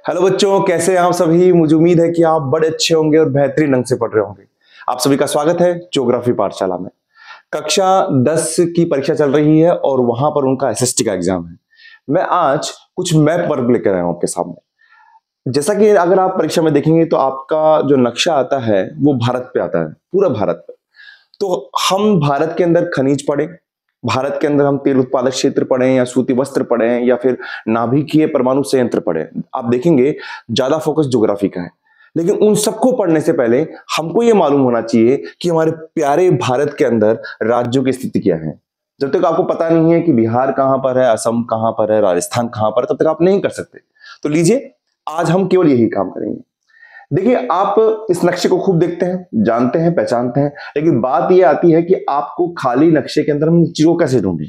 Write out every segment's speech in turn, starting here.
Hello बच्चों, कैसे हैं आप सभी। मुझे उम्मीद है कि आप बड़े अच्छे होंगे और बेहतरीन ढंग से पढ़ रहे होंगे। आप सभी का स्वागत है ज्योग्राफी पाठशाला में। कक्षा 10 की परीक्षा चल रही है और वहां पर उनका एसएसटी का एग्जाम है। मैं आज कुछ मैप वर्क लेकर आया हूं आपके सामने। जैसा कि अगर आप परीक्षा में देखेंगे तो आपका जो नक्शा आता है वो भारत पे आता है, पूरा भारत पे। तो हम भारत के अंदर खनिज पढ़े, भारत के अंदर हम तेल उत्पादक क्षेत्र पढ़े या सूती वस्त्र पढ़े या फिर नाभिकीय परमाणु संयंत्र पढ़े, आप देखेंगे ज्यादा फोकस ज्योग्राफी का है। लेकिन उन सबको पढ़ने से पहले हमको ये मालूम होना चाहिए कि हमारे प्यारे भारत के अंदर राज्यों की स्थिति क्या है। जब तक आपको पता नहीं है कि बिहार कहां पर है, असम कहां पर है, राजस्थान कहां पर है, तब तक आप नहीं कर सकते। तो लीजिए, आज हम केवल यही काम करेंगे। देखिए, आप इस नक्शे को खूब देखते हैं, जानते हैं, पहचानते हैं, लेकिन बात यह आती है कि आपको खाली नक्शे के अंदर हम चीजों को कैसे ढूंढें।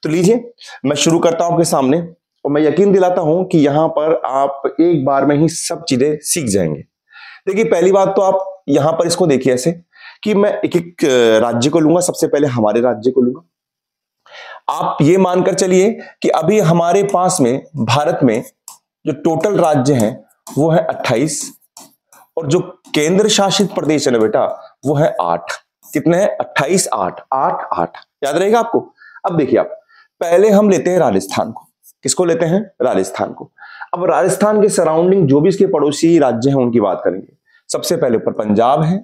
तो लीजिए, मैं शुरू करता हूं आपके सामने और मैं यकीन दिलाता हूं कि यहां पर आप एक बार में ही सब चीजें सीख जाएंगे। देखिए, पहली बात तो आप यहां पर इसको देखिए ऐसे कि मैं एक एक राज्य को लूंगा। सबसे पहले हमारे राज्य को लूंगा। आप ये मानकर चलिए कि अभी हमारे पास में भारत में जो टोटल राज्य हैं वो है 28 और जो केंद्र शासित प्रदेश है ना बेटा, वो है 8। कितने हैं? 28, 8, 8, 8। याद रहेगा आपको। अब देखिए, आप पहले हम लेते हैं राजस्थान को। किसको लेते हैं? राजस्थान को। अब राजस्थान के सराउंडिंग जो भी इसके पड़ोसी राज्य हैं उनकी बात करेंगे। सबसे पहले ऊपर पंजाब है,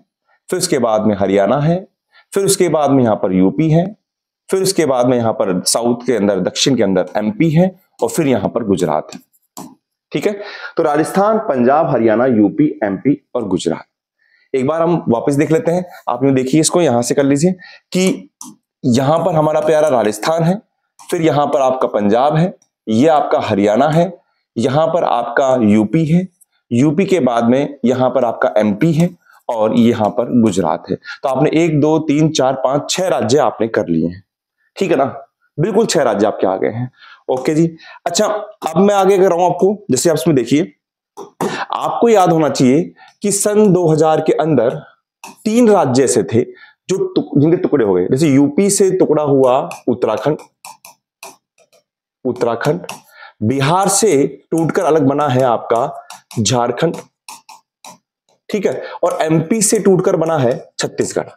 फिर उसके बाद में हरियाणा है, फिर उसके बाद में यहां पर यूपी है, फिर उसके बाद में यहां पर साउथ के अंदर, दक्षिण के अंदर एमपी है और फिर यहां पर गुजरात है। ठीक है, तो राजस्थान, पंजाब, हरियाणा, यूपी, एमपी और गुजरात। एक बार हम वापस देख लेते हैं। आपने देखिए, इसको यहां से कर लीजिए कि यहां पर हमारा प्यारा राजस्थान है, फिर यहां पर आपका पंजाब है, यह आपका हरियाणा है, यहां पर आपका यूपी है, यूपी के बाद में यहां पर आपका एमपी है और यहां पर गुजरात है। तो आपने 1 2 3 4 5 6 राज्य आपने कर लिए हैं। ठीक है ना, बिल्कुल 6 राज्य आपके आ गए हैं। ओके जी। अच्छा, अब मैं आगे कर रहा हूं आपको। जैसे आप इसमें देखिए, आपको याद होना चाहिए कि सन 2000 के अंदर 3 राज्य ऐसे थे जो जिनके टुकड़े हो गए। जैसे यूपी से टुकड़ा हुआ उत्तराखंड, उत्तराखंड। बिहार से टूटकर अलग बना है आपका झारखंड, ठीक है, और एमपी से टूटकर बना है छत्तीसगढ़,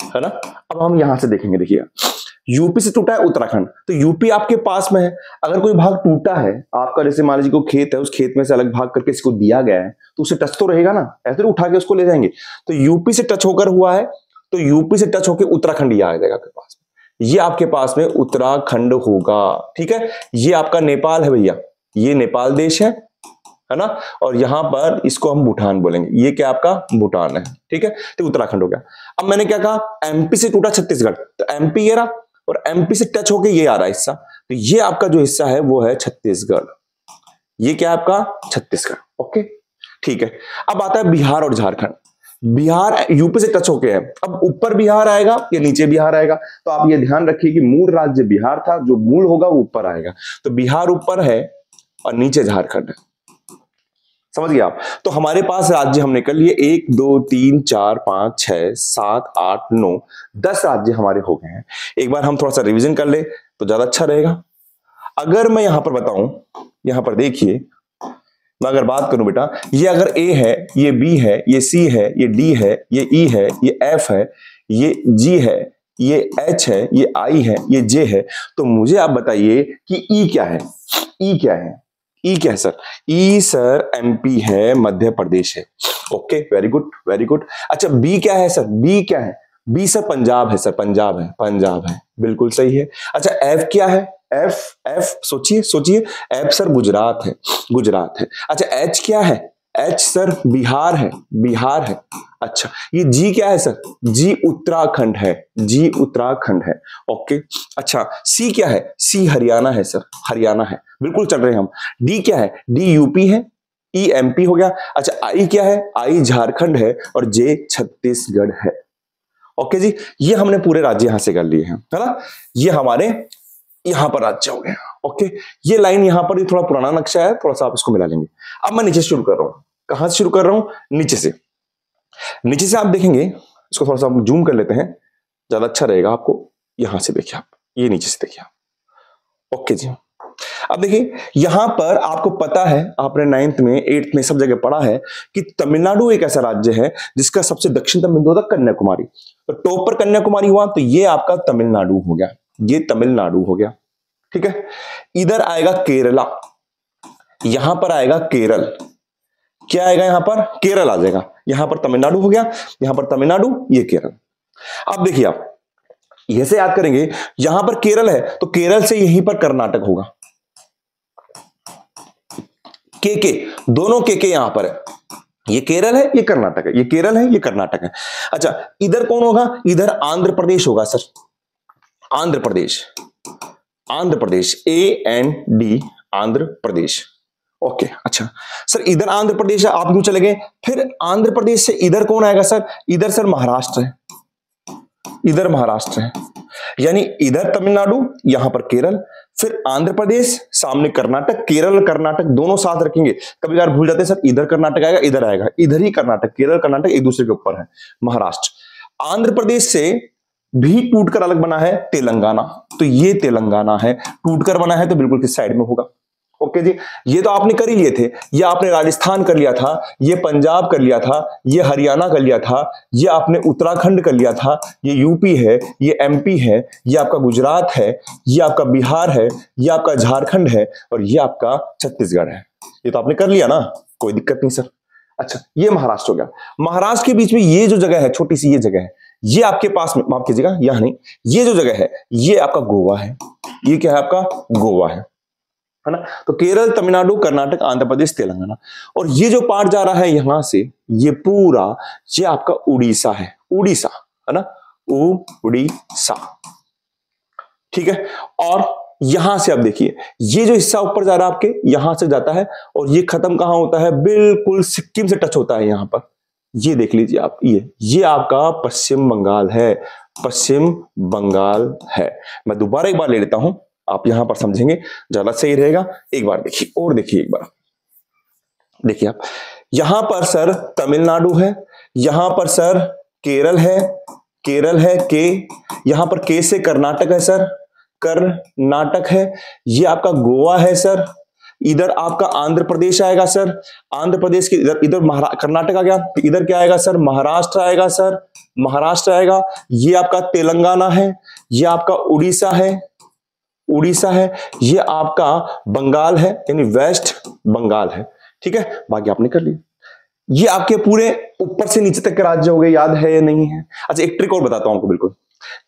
है ना। अब हम यहां से देखेंगे। देखिए, यूपी से टूटा है उत्तराखंड, तो यूपी आपके पास में है। अगर कोई भाग टूटा है आपका, जैसे मान लीजिए कोई खेत है, उस खेत में से अलग भाग करके इसको दिया गया है, तो उसे टच तो रहेगा ना, ऐसे उठा के उसको ले जाएंगे। तो यूपी से टच होकर हुआ है, तो यूपी से टच होकर उत्तराखंड ये आ जाएगा आपके पास। ये आपके पास में उत्तराखंड होगा। ठीक है, ये आपका नेपाल है भैया, ये नेपाल देश है ना। और यहां पर इसको हम भूटान बोलेंगे। ये क्या आपका? भूटान है। ठीक है, तो उत्तराखंड हो गया। अब मैंने क्या कहा? एमपी से टूटा छत्तीसगढ़, तो एमपी ये रहा और एमपी से टच होके ये आ रहा है हिस्सा, तो ये आपका जो हिस्सा है वो है छत्तीसगढ़। ये क्या है आपका? छत्तीसगढ़। ओके, ठीक है। अब आता है बिहार और झारखंड। बिहार यूपी से टच होके है। अब ऊपर बिहार आएगा या नीचे बिहार आएगा, तो आप ये ध्यान रखिए कि मूल राज्य बिहार था, जो मूल होगा वो ऊपर आएगा। तो बिहार ऊपर है और नीचे झारखंड है। समझ गए आप? तो हमारे पास राज्य हमने कर लिए 1 2 3 4 5 6 7 8 9 10 राज्य हमारे हो गए हैं। एक बार हम थोड़ा सा रिवीजन कर ले तो ज्यादा अच्छा रहेगा। अगर मैं यहां पर बताऊं, यहां पर देखिए, मैं अगर बात करूं बेटा, ये अगर ए है, ये बी है, ये सी है, ये डी है, ये ई है, ये एफ है, ये जी है, ये एच है, ये आई है, ये जे है, तो मुझे आप बताइए कि ई क्या है? ई क्या है? ई क्या है सर? ई सर एमपी है, मध्य प्रदेश है। Okay, very good, very good. अच्छा, बी क्या है सर? बी क्या है? बी सर पंजाब है, सर पंजाब है, पंजाब है, बिल्कुल सही है। अच्छा, एफ क्या है? एफ, एफ सोचिए सोचिए, एफ सर गुजरात है, गुजरात है। अच्छा, एच क्या है? एच सर बिहार है, बिहार है। अच्छा, ये जी क्या है सर? जी उत्तराखंड है, जी उत्तराखंड है। ओके। अच्छा, सी क्या है? सी हरियाणा है सर, हरियाणा है, बिल्कुल चल रहे हैं हम। डी क्या है? डी यूपी है, ई एमपी हो गया। अच्छा, आई क्या है? आई झारखंड है और जे छत्तीसगढ़ है। ओके जी, ये हमने पूरे राज्य यहां से कर लिए हैं, है ना। ये हमारे यहां पर राज्य हो गए। ओके, ये लाइन यहां पर, ये थोड़ा पुराना नक्शा है, थोड़ा सा आप इसको मिला लेंगे। अब मैं नीचे शुरू कर रहा हूं। कहां से शुरू कर रहा हूं? नीचे से। नीचे से आप देखेंगे, इसको थोड़ा सा जूम कर लेते हैं, ज्यादा अच्छा रहेगा आपको। यहां से देखिए आप, ये नीचे से देखिए आप। ओके जी। अब देखिए यहां पर आपको पता है, आपने 9th में 8th में सब जगह पढ़ा है कि तमिलनाडु एक ऐसा राज्य है जिसका सबसे दक्षिणतम बिंदु होता है कन्याकुमारी। तो टॉप पर कन्याकुमारी हुआ तो ये आपका तमिलनाडु हो गया, ये तमिलनाडु हो गया। ठीक है, इधर आएगा केरला, यहां पर आएगा केरल, क्या आएगा यहां पर? केरल आ जाएगा। यहां पर तमिलनाडु हो गया, यहां पर तमिलनाडु, ये केरल। अब देखिए आप ऐसे याद करेंगे, यहां पर केरल है तो केरल से यहीं पर कर्नाटक होगा। के दोनों के यहां पर है, ये केरल है ये कर्नाटक है, ये केरल है ये कर्नाटक है। अच्छा इधर कौन होगा? इधर आंध्र प्रदेश होगा sir, Andhra Pradesh, Andhra Pradesh, AND Andhra Pradesh. Okay अच्छा सर इधर आंध्र प्रदेश है, आप क्यों चले गए? फिर आंध्र प्रदेश से इधर कौन आएगा सर? इधर सर महाराष्ट्र है, इधर महाराष्ट्र है, यानी इधर तमिलनाडु, यहां पर केरल, फिर आंध्र प्रदेश, सामने कर्नाटक। केरल कर्नाटक दोनों साथ रखेंगे, कभी कभार भूल जाते हैं सर, इधर कर्नाटक आएगा इधर आएगा, इधर ही कर्नाटक, केरल कर्नाटक एक दूसरे के ऊपर है, महाराष्ट्र। आंध्र प्रदेश से भी टूटकर अलग बना है तेलंगाना, तो ये तेलंगाना है, टूटकर बना है तो बिल्कुल किस साइड में होगा। ओके जी, ये तो आपने कर ही लिए थे, ये आपने राजस्थान कर लिया था, ये पंजाब कर लिया था, ये हरियाणा कर लिया था, ये आपने उत्तराखंड कर लिया था, ये यूपी है, ये MP है, ये आपका गुजरात है, ये आपका बिहार है, ये आपका झारखंड है और ये आपका छत्तीसगढ़ है। ये तो आपने कर लिया ना, कोई दिक्कत नहीं सर। अच्छा ये महाराष्ट्र हो गया, महाराष्ट्र के बीच में ये जो जगह है, छोटी सी ये जगह है, ये आपके पास में, माफ कीजिएगा यहां नहीं, ये जो जगह है ये आपका गोवा है, ये क्या है आपका? गोवा है ना। तो केरल, तमिलनाडु, कर्नाटक, आंध्र प्रदेश, तेलंगाना, और ये जो पार्ट जा रहा है यहां से, ये पूरा ये आपका उड़ीसा है, उड़ीसा है ना, उड़ीसा। ठीक है, और यहां से अब देखिए ये जो हिस्सा ऊपर जा रहा है आपके, यहां से जाता है और ये खत्म कहां होता है? बिल्कुल सिक्किम से टच होता है यहां पर। ये देख लीजिए आप, ये आपका पश्चिम बंगाल है, पश्चिम बंगाल है। मैं दोबारा एक बार ले लेता हूं, आप यहां पर समझेंगे ज्यादा सही रहेगा। एक बार देखिए, और देखिए एक बार, देखिए आप यहां पर सर तमिलनाडु है, यहां पर सर केरल है, केरल है के, यहां पर के से कर्नाटक है सर, कर्नाटक है, ये आपका गोवा है सर, इधर आपका आंध्र प्रदेश आएगा सर, आंध्र प्रदेश के इधर इधर कर्नाटक आ गया, इधर क्या आएगा सर? महाराष्ट्र आएगा सर, महाराष्ट्र आएगा, ये आपका तेलंगाना है, ये आपका उड़ीसा है, उड़ीसा है, ये आपका बंगाल है यानी वेस्ट बंगाल है। ठीक है, बाकी आपने कर लिया। ये आपके पूरे ऊपर से नीचे तक के राज्य हो गए, याद है या नहीं है? अच्छा एक ट्रिक और बताता हूं आपको, बिल्कुल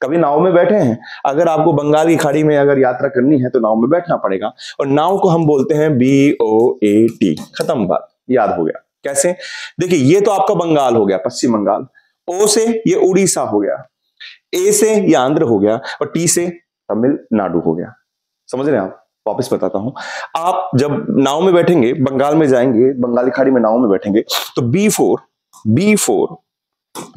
कभी नाव में बैठे हैं, अगर आपको बंगाल की खाड़ी में अगर यात्रा करनी है तो नाव में बैठना पड़ेगा, और नाव को हम बोलते हैं BOAT, खत्म बात, याद हो गया। कैसे? देखिए ये तो आपका बंगाल हो गया, पश्चिम बंगाल, O से ये उड़ीसा हो गया, A से ये आंध्र हो गया, और T से तमिलनाडु हो गया। समझ रहे हैं आप? वापस बताता हूं, आप जब नाव में बैठेंगे, बंगाल में जाएंगे, बंगाली खाड़ी में नाव में बैठेंगे, तो B4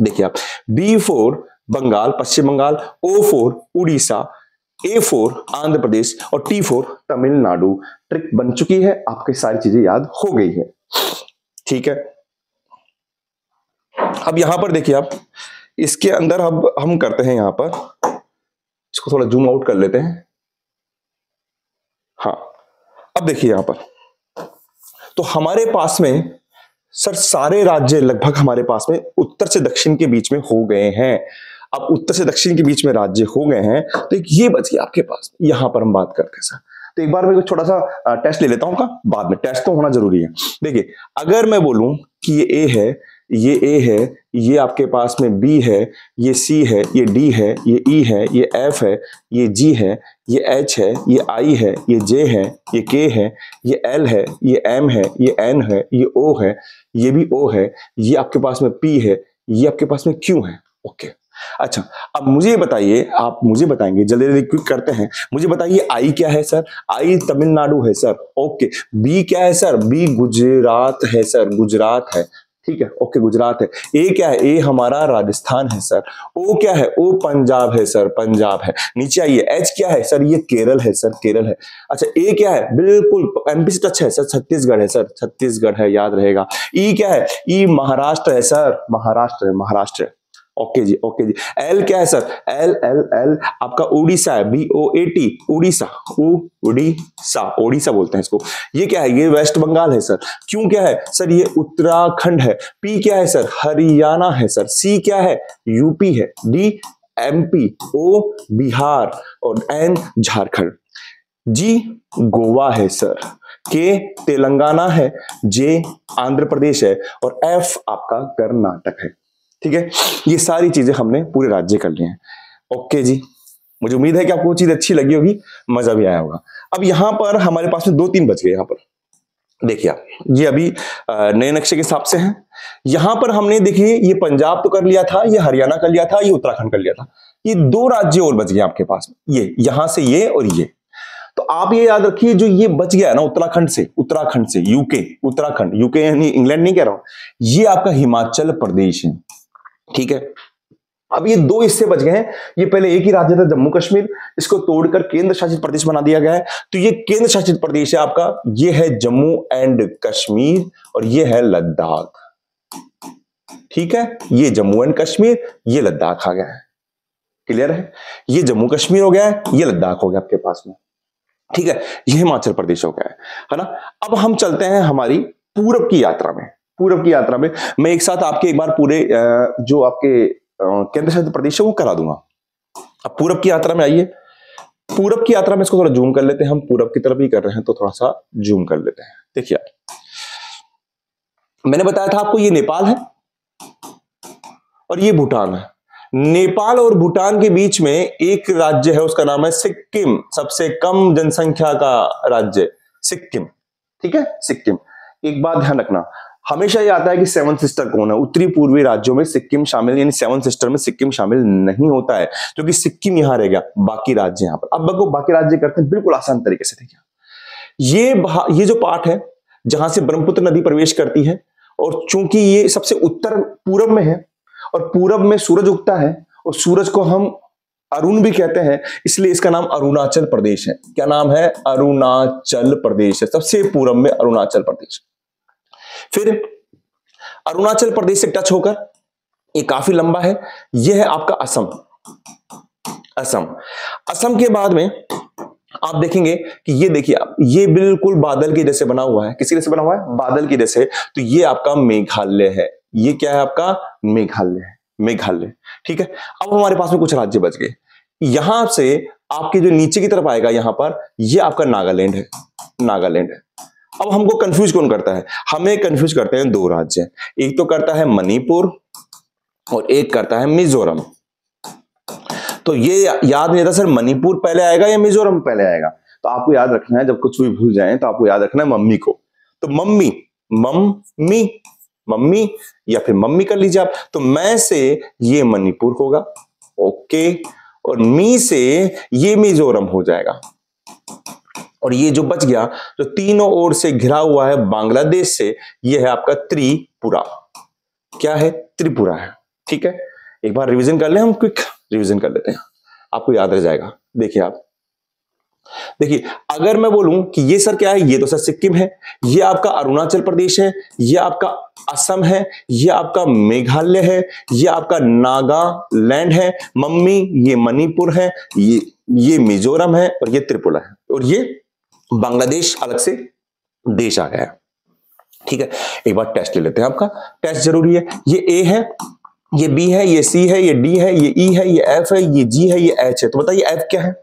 देखिए आप, B4 बंगाल, पश्चिम बंगाल, O4 उड़ीसा, A4 आंध्र प्रदेश और T4 तमिलनाडु। ट्रिक बन चुकी है, आपकी सारी चीजें याद हो गई है। ठीक है, अब यहां पर देखिए आप, इसके अंदर अब हम करते हैं, यहां पर इसको थोड़ा जूम आउट कर लेते हैं। हाँ अब देखिए यहां पर, तो हमारे पास में सर सारे राज्य लगभग हमारे पास में उत्तर से दक्षिण के बीच में हो गए हैं। अब उत्तर से दक्षिण के बीच में राज्य हो गए हैं, तो एक ये बच गया आपके पास, यहां पर हम बात करते हैं सर। तो एक बार मैं छोटा सा टेस्ट ले लेता हूं का, बाद में टेस्ट तो होना जरूरी है। देखिए अगर मैं बोलूं कि ये A है, ये A है, ये आपके पास में B है, ये C है, ये D है, ये E है, ये F है, ये G है, ये H है, ये I है, ये J है, ये K है, ये L है, ये M है, ये N है, ये O है, ये भी O है, ये आपके पास में P है, ये आपके पास में Q है। ओके अच्छा, अब मुझे बताइए, आप मुझे बताएंगे, जल्दी जल्दी क्विक करते हैं, मुझे बताइए आई क्या है सर? आई तमिलनाडु है सर। ओके, बी क्या है सर? बी गुजरात है सर, गुजरात है। ठीक है, ओके गुजरात है। ए क्या है? ए हमारा राजस्थान है सर। ओ क्या है? ओ पंजाब है सर, पंजाब है। नीचे आइए, एच क्या है सर? ये केरल है सर, केरल है। अच्छा ए क्या है? बिल्कुल एमपी से टच है सर, छत्तीसगढ़ है सर, छत्तीसगढ़ है, याद रहेगा। ई क्या है? ई महाराष्ट्र है सर, महाराष्ट्र है, महाराष्ट्र है। ओके जी, ओके जी। एल क्या है सर? एल एल एल आपका उड़ीसा है, BOAT, उड़ीसा, उड़ीसा, ओडिशा बोलते हैं इसको। ये क्या है? ये वेस्ट बंगाल है सर। क्यों क्या है सर? ये उत्तराखंड है। पी क्या है सर? हरियाणा है सर। सी क्या है? यूपी है। डी MP, O बिहार और N झारखंड। जी गोवा है सर। के तेलंगाना है। जे आंध्र प्रदेश है और F आपका कर्नाटक है। ठीक है, ये सारी चीजें हमने पूरे राज्य कर लिए हैं। ओके जी, मुझे उम्मीद है कि आपको वो चीज अच्छी लगी होगी, मजा भी आया होगा। अब यहां पर हमारे पास में 2-3 बच गए। यहां पर देखिए आप, ये अभी नए नक्शे के हिसाब से हैं। यहां पर हमने देखिए ये पंजाब तो कर लिया था, ये हरियाणा कर लिया था, ये उत्तराखंड कर लिया था। ये 2 राज्य और बच गए आपके पास में, ये यहां से ये और ये। तो आप ये याद रखिए, जो ये बच गया ना उत्तराखंड से यूके, उत्तराखंड, यूके यानी इंग्लैंड नहीं कह रहा हूं, ये आपका हिमाचल प्रदेश है। ठीक है, अब ये 2 हिस्से बच गए हैं। ये पहले एक ही राज्य था जम्मू कश्मीर, इसको तोड़कर केंद्र शासित प्रदेश बना दिया गया है। तो ये केंद्र शासित प्रदेश है आपका, ये है जम्मू एंड कश्मीर और ये है लद्दाख। ठीक है, ये जम्मू एंड कश्मीर, ये लद्दाख आ गया है। क्लियर है? ये जम्मू कश्मीर हो गया है, ये लद्दाख हो गया आपके पास में। ठीक है, ये हिमाचल प्रदेश हो गया है ना। अब हम चलते हैं हमारी पूरब की यात्रा में। पूरब की यात्रा में मैं एक साथ आपके एक बार पूरे जो आपके केंद्र शासित प्रदेश है वो करा दूंगा। अब पूरब की यात्रा में आइए। पूरब की यात्रा में इसको थोड़ा जूम कर लेते हैं, हम पूरब की तरफ ही कर रहे हैं तो थोड़ा सा जूम कर लेते हैं। देखिए, मैंने बताया था आपको ये नेपाल है और ये भूटान है। नेपाल और भूटान के बीच में एक राज्य है, उसका नाम है सिक्किम। सबसे कम जनसंख्या का राज्य सिक्किम। ठीक है, सिक्किम। एक बात ध्यान रखना, हमेशा ये आता है कि 7 सिस्टर कौन है। उत्तरी पूर्वी राज्यों में सिक्किम शामिल, यानी 7 सिस्टर में सिक्किम शामिल नहीं होता है, क्योंकि सिक्किम यहां रह गया, बाकी राज्य यहां पर। अब देखो बाकी राज्य करते हैं बिल्कुल आसान तरीके से। देखिए, ये जो पार्ट है जहां से ब्रह्मपुत्र नदी प्रवेश करती है, और चूंकि ये सबसे उत्तर पूरब में है और पूरब में सूरज उगता है और सूरज को हम अरुण भी कहते हैं, इसलिए इसका नाम अरुणाचल प्रदेश है। क्या नाम है? अरुणाचल प्रदेश है। सबसे पूरब में अरुणाचल प्रदेश। फिर अरुणाचल प्रदेश से टच होकर ये काफी लंबा है, यह है आपका असम। असम के बाद में आप देखेंगे कि ये देखिए आप, ये बिल्कुल बादल के जैसे बना हुआ है। किसके जैसे बना हुआ है? बादल के जैसे। तो ये आपका मेघालय है। ये क्या है? आपका मेघालय है। मेघालय। ठीक है, अब हमारे पास में कुछ राज्य बच गए। यहां से आपके जो नीचे की तरफ आएगा, यहां पर ये आपका नागालैंड है। नागालैंड है। अब हमको कंफ्यूज कौन करता है? हमें कंफ्यूज करते हैं 2 राज्य। एक तो करता है मणिपुर और एक करता है मिजोरम। तो ये याद नहीं था सर, मणिपुर पहले आएगा या मिजोरम पहले आएगा। तो आपको याद रखना है, जब कुछ भी भूल जाए तो आपको याद रखना है मम्मी को। तो मम्मी, मम्मी, मम्मी या फिर मम्मी कर लीजिए आप। तो मैं से ये मणिपुर होगा, ओके, और मी से ये मिजोरम हो जाएगा। और ये जो बच गया, जो तीनों ओर से घिरा हुआ है बांग्लादेश से, ये है आपका त्रिपुरा। क्या है? त्रिपुरा है। ठीक है, एक बार रिवीजन कर लें, हम क्विक रिवीजन कर लेते हैं, आपको याद रह जाएगा। देखिए आप, देखिए अगर मैं बोलूं कि ये सर क्या है, ये तो सर सिक्किम है, ये आपका अरुणाचल प्रदेश है, ये आपका असम है, ये आपका मेघालय है, ये आपका नागालैंड है, मम्मी ये मणिपुर है, ये मिजोरम है और ये त्रिपुरा है, और ये बांग्लादेश अलग से देश आ गया है। ठीक है, एक बार टेस्ट ले लेते हैं, आपका टेस्ट जरूरी है। ये ए है, ये बी है, ये सी है, ये डी है, ये ई है, ये एफ है, ये जी है, ये एच है। तो बताइए एफ क्या है?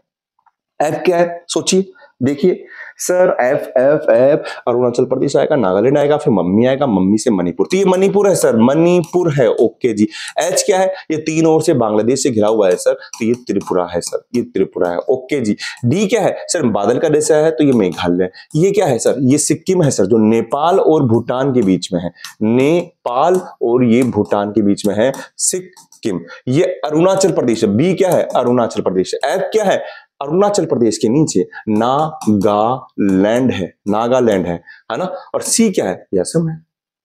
एफ क्या है? सोचिए, देखिए sir, F F F Arunachal Pradesh आएगा, नागालैंड आएगा, फिर मम्मी आएगा, मम्मी से मणिपुर। तो ये मणिपुर है सर, मणिपुर है। ओके जी। एच क्या है? ये तीन ओर से बांग्लादेश से घिरा हुआ है सर, तो ये त्रिपुरा है सर, ये त्रिपुरा है। ओके जी। डी क्या है सर? बादल का जैसा है, तो ये मेघालय। ये क्या है सर? ये सिक्किम है सर, जो नेपाल और भूटान के बीच में है। नेपाल और ये भूटान के बीच में है सिक्किम। ये अरुणाचल प्रदेश है। बी क्या है? अरुणाचल प्रदेश। एफ क्या है? अरुणाचल प्रदेश के नीचे नागालैंड है, नागालैंड है ना। और सी क्या है? ये असम है।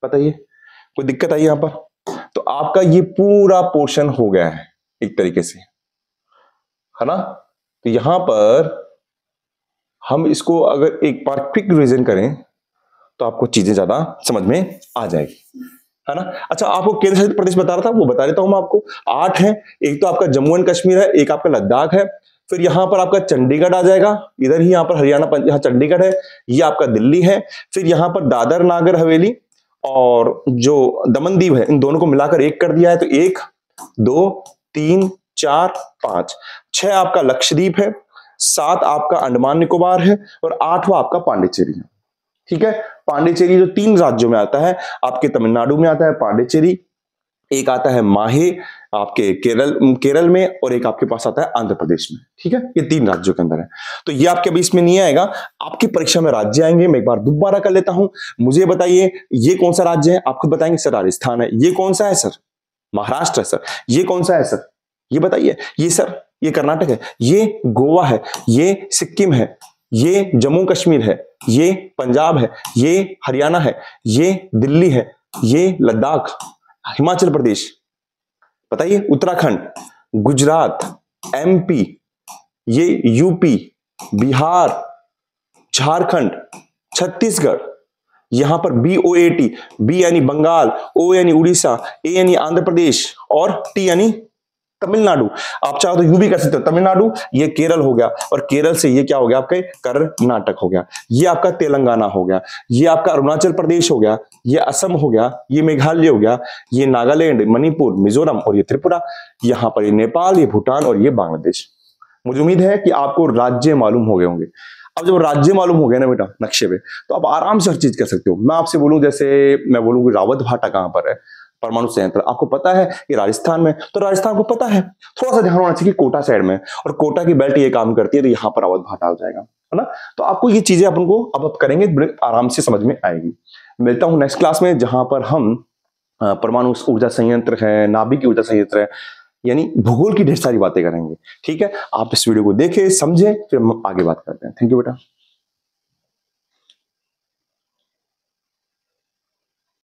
बताइए, कोई दिक्कत आई यहां पर? तो आपका ये पूरा पोर्शन हो गया है एक तरीके से, है ना। तो यहां पर हम इसको अगर एक बार क्विक रिवीजन करें तो आपको चीजें ज्यादा समझ में आ जाएगी। है ना। अच्छा, आपको केंद्र शासित प्रदेश बता रहा था, वो बता देता हूं मैं आपको। 8 है। एक तो आपका जम्मू एंड कश्मीर है, एक आपका लद्दाख है, फिर यहां पर आपका चंडीगढ़ आ जाएगा, इधर ही यहां पर हरियाणा, यहां चंडीगढ़ है, ये आपका दिल्ली है, फिर यहां पर दादर नागर हवेली और जो दमन दीव है, इन दोनों को मिलाकर एक कर दिया है। तो 1 2 3 4 5 6 आपका लक्षद्वीप है, 7 आपका अंडमान निकोबार है और 8वां आपका पांडिचेरी है। ठीक है, पांडिचेरी जो 3 राज्यों में आता है, आपके तमिलनाडु में आता है पांडिचेरी, एक आता है माहे आपके केरल में, और एक आपके पास आता है आंध्र प्रदेश में। ठीक है, ये 3 राज्यों के अंदर है। तो ये आपके अभी इसमें नहीं आएगा, आपकी परीक्षा में राज्य आएंगे। मैं एक बार दोबारा कर लेता हूं, मुझे बताइए ये कौन सा राज्य है, आप खुद बताएंगे सर राजस्थान है। ये कौन सा है सर, महाराष्ट्र है सर। ये कौन सा है सर, ये बताइए। ये सर, ये कर्नाटक है, ये गोवा है, ये सिक्किम है, ये जम्मू कश्मीर है, ये पंजाब है, ये हरियाणा है, ये दिल्ली है, ये लद्दाख, हिमाचल प्रदेश, बताइए उत्तराखंड, गुजरात, एमपी, ये यूपी, बिहार, झारखंड, छत्तीसगढ़, यहां पर BOAT, बी यानी बंगाल, O यानी उड़ीसा, A यानी आंध्र प्रदेश और T यानी तमिलनाडु। आप चाहो तो यू भी कर सकते हो, तमिलनाडु, ये केरल हो गया, और केरल से ये क्या हो गया आपके कर्नाटक हो गया, ये आपका तेलंगाना हो गया, ये आपका अरुणाचल प्रदेश हो गया, ये असम हो गया, ये मेघालय हो गया, ये नागालैंड, मणिपुर, मिजोरम और ये त्रिपुरा, यहां पर ये नेपाल, ये भूटान और ये बांग्लादेश। मुझे उम्मीद है कि आपको राज्य मालूम हो गए होंगे। अब जब राज्य मालूम हो गए ना बेटा नक्शे पे, तो आप आराम से हर चीज कर सकते हो। मैं आपसे बोलूं, जैसे मैं बोलूं कि रावत भाटा कहां पर है, परमाणु संयंत्र, आपको पता है कि राजस्थान में, तो राजस्थान को पता है, थोड़ा सा ध्यान होना चाहिए कोटा साइड में, और कोटा की बेल्ट ये काम करती है, तो यहां पर रावत भाटा आ जाएगा, है ना। तो आपको ये चीजें अपन को अब करेंगे, बड़े आराम से समझ में आएगी। मिलता हूं नेक्स्ट क्लास में, जहां पर हम परमाणु ऊर्जा संयंत्र है, नाभिक ऊर्जा संयंत्र है, यानी भूगोल की ढेर सारी बातें करेंगे। ठीक है, आप इस वीडियो को देखें, समझें, फिर हम आगे बात करते हैं। थैंक यू बेटा।